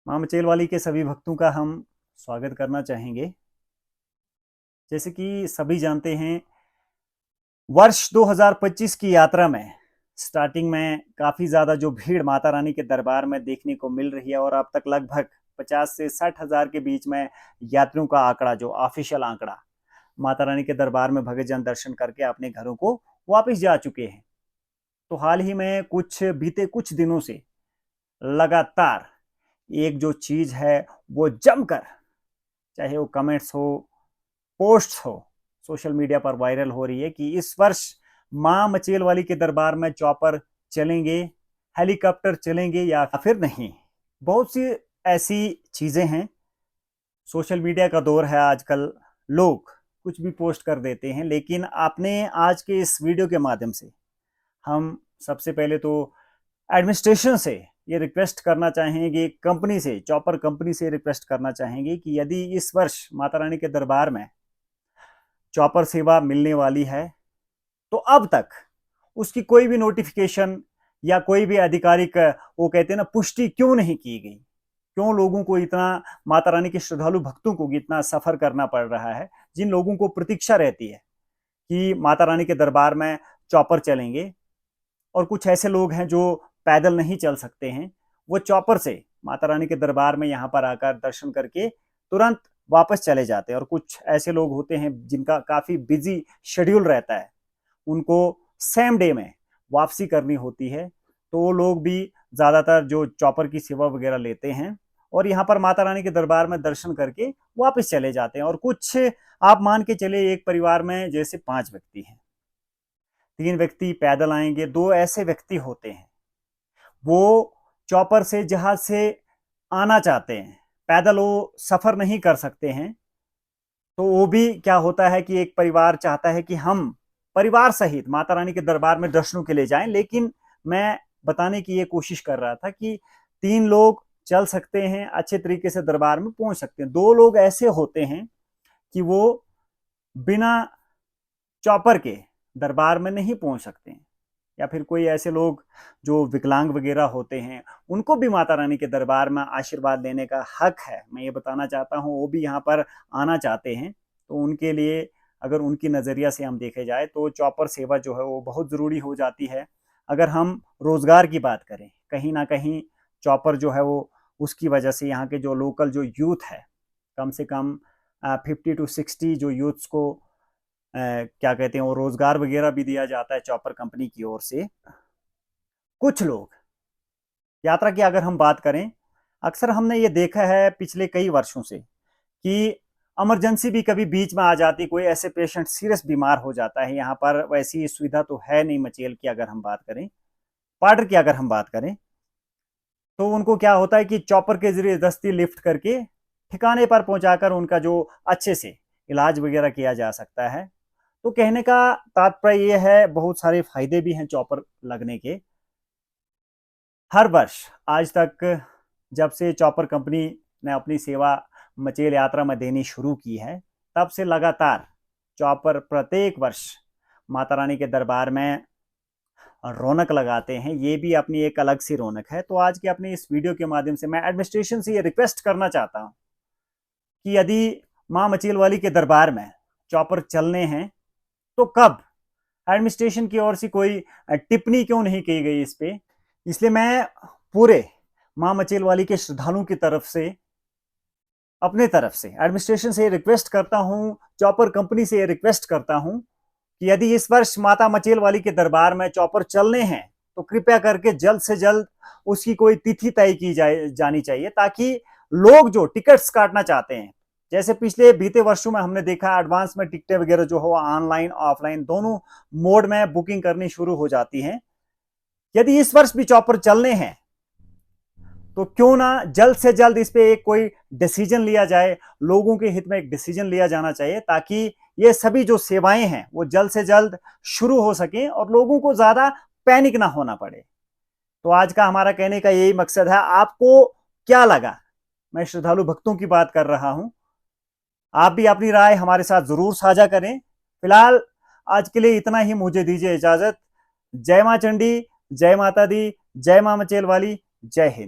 माँ मचेल वाली के सभी भक्तों का हम स्वागत करना चाहेंगे। जैसे कि सभी जानते हैं, वर्ष 2025 की यात्रा में स्टार्टिंग में काफ़ी ज़्यादा जो भीड़ माता रानी के दरबार में देखने को मिल रही है और अब तक लगभग 50 से 60 हज़ार के बीच में यात्रियों का आंकड़ा, जो ऑफिशियल आंकड़ा, माता रानी के दरबार में भक्तजन दर्शन करके अपने घरों को वापस जा चुके हैं। तो हाल ही में बीते कुछ दिनों से लगातार एक जो चीज़ है वो जमकर, चाहे वो कमेंट्स हो, पोस्ट हो, सोशल मीडिया पर वायरल हो रही है कि इस वर्ष मां मचेल वाली के दरबार में चॉपर चलेंगे, हेलीकॉप्टर चलेंगे या फिर नहीं। बहुत सी ऐसी चीजें हैं। सोशल मीडिया का दौर है आजकल, लोग कुछ भी पोस्ट कर देते हैं। लेकिन आपने आज के इस वीडियो के माध्यम से हम सबसे पहले तो एडमिनिस्ट्रेशन से ये रिक्वेस्ट करना चाहेंगे, कंपनी से, चॉपर कंपनी से रिक्वेस्ट करना चाहेंगे कि यदि इस वर्ष माता रानी के दरबार में चॉपर सेवा मिलने वाली है तो अब तक उसकी कोई भी नोटिफिकेशन या कोई भी आधिकारिक, वो कहते हैं ना, पुष्टि क्यों नहीं की गई। क्यों लोगों को इतना, माता रानी के श्रद्धालु भक्तों को इतना सफर करना पड़ रहा है, जिन लोगों को प्रतीक्षा रहती है कि माता रानी के दरबार में चॉपर चलेंगे। और कुछ ऐसे लोग हैं जो पैदल नहीं चल सकते हैं, वो चॉपर से माता रानी के दरबार में यहाँ पर आकर दर्शन करके तुरंत वापस चले जाते हैं। और कुछ ऐसे लोग होते हैं जिनका काफ़ी बिजी शेड्यूल रहता है, उनको सेम डे में वापसी करनी होती है, तो वो लोग भी ज़्यादातर जो चॉपर की सेवा वगैरह लेते हैं और यहाँ पर माता रानी के दरबार में दर्शन करके वापस चले जाते हैं। और कुछ, आप मान के चले, एक परिवार में जैसे 5 व्यक्ति हैं, 3 व्यक्ति पैदल आएंगे, 2 ऐसे व्यक्ति होते हैं वो चॉपर से, जहाज से आना चाहते हैं, पैदल वो सफर नहीं कर सकते हैं। तो वो भी क्या होता है कि एक परिवार चाहता है कि हम परिवार सहित माता रानी के दरबार में दर्शनों के लिए जाएं। लेकिन मैं बताने की ये कोशिश कर रहा था कि 3 लोग चल सकते हैं, अच्छे तरीके से दरबार में पहुंच सकते हैं। 2 लोग ऐसे होते हैं कि वो बिना चॉपर के दरबार में नहीं पहुंच सकते हैं। या फिर कोई ऐसे लोग जो विकलांग वगैरह होते हैं, उनको भी माता रानी के दरबार में आशीर्वाद लेने का हक है, मैं ये बताना चाहता हूँ। वो भी यहाँ पर आना चाहते हैं, तो उनके लिए, अगर उनकी नज़रिया से हम देखे जाए तो चॉपर सेवा जो है वो बहुत ज़रूरी हो जाती है। अगर हम रोज़गार की बात करें, कहीं ना कहीं चॉपर जो है वो, उसकी वजह से यहाँ के जो लोकल जो यूथ है, कम से कम 50 to 60 जो यूथ्स को क्या कहते हैं, वो रोजगार वगैरह भी दिया जाता है चॉपर कंपनी की ओर से। कुछ लोग, यात्रा की अगर हम बात करें, अक्सर हमने ये देखा है पिछले कई वर्षों से कि इमरजेंसी भी कभी बीच में आ जाती, कोई ऐसे पेशेंट सीरियस बीमार हो जाता है। यहाँ पर वैसी सुविधा तो है नहीं मचेल की, अगर हम बात करें, पार्डर की अगर हम बात करें, तो उनको क्या होता है कि चॉपर के जरिए दस्ती लिफ्ट करके ठिकाने पर पहुंचाकर उनका जो अच्छे से इलाज वगैरह किया जा सकता है। तो कहने का तात्पर्य यह है, बहुत सारे फायदे भी हैं चॉपर लगने के। हर वर्ष आज तक, जब से चॉपर कंपनी ने अपनी सेवा मचेल यात्रा में देनी शुरू की है, तब से लगातार चॉपर प्रत्येक वर्ष माता रानी के दरबार में रौनक लगाते हैं। ये भी अपनी एक अलग सी रौनक है। तो आज के अपने इस वीडियो के माध्यम से मैं एडमिनिस्ट्रेशन से ये रिक्वेस्ट करना चाहता हूँ कि यदि माँ मचेल वाली के दरबार में चॉपर चलने हैं तो कब, एडमिनिस्ट्रेशन की ओर से कोई टिप्पणी क्यों नहीं की गई इस पे। इसलिए मैं पूरे माँ मचेल वाली के श्रद्धालुओं की तरफ से, अपने तरफ से एडमिनिस्ट्रेशन से रिक्वेस्ट करता हूँ, चॉपर कंपनी से रिक्वेस्ट करता हूँ कि यदि इस वर्ष माता मचेल वाली के दरबार में चॉपर चलने हैं तो कृपया करके जल्द से जल्द उसकी कोई तिथि तय की जानी चाहिए, ताकि लोग जो टिकट्स काटना चाहते हैं, जैसे पिछले बीते वर्षों में हमने देखा, एडवांस में टिकटें वगैरह जो हो ऑनलाइन ऑफलाइन दोनों मोड में बुकिंग करनी शुरू हो जाती हैं। यदि इस वर्ष भी चॉपर चलने हैं तो क्यों ना जल्द से जल्द इस पे एक कोई डिसीजन लिया जाए, लोगों के हित में एक डिसीजन लिया जाना चाहिए, ताकि ये सभी जो सेवाएं हैं वो जल्द से जल्द शुरू हो सकें और लोगों को ज्यादा पैनिक ना होना पड़े। तो आज का हमारा कहने का यही मकसद है। आपको क्या लगा, मैं श्रद्धालु भक्तों की बात कर रहा हूं, आप भी अपनी राय हमारे साथ जरूर साझा करें। फिलहाल आज के लिए इतना ही, मुझे दीजिए इजाजत। जय मां चंडी, जय माता दी, जय मां मचेल वाली, जय हिंद।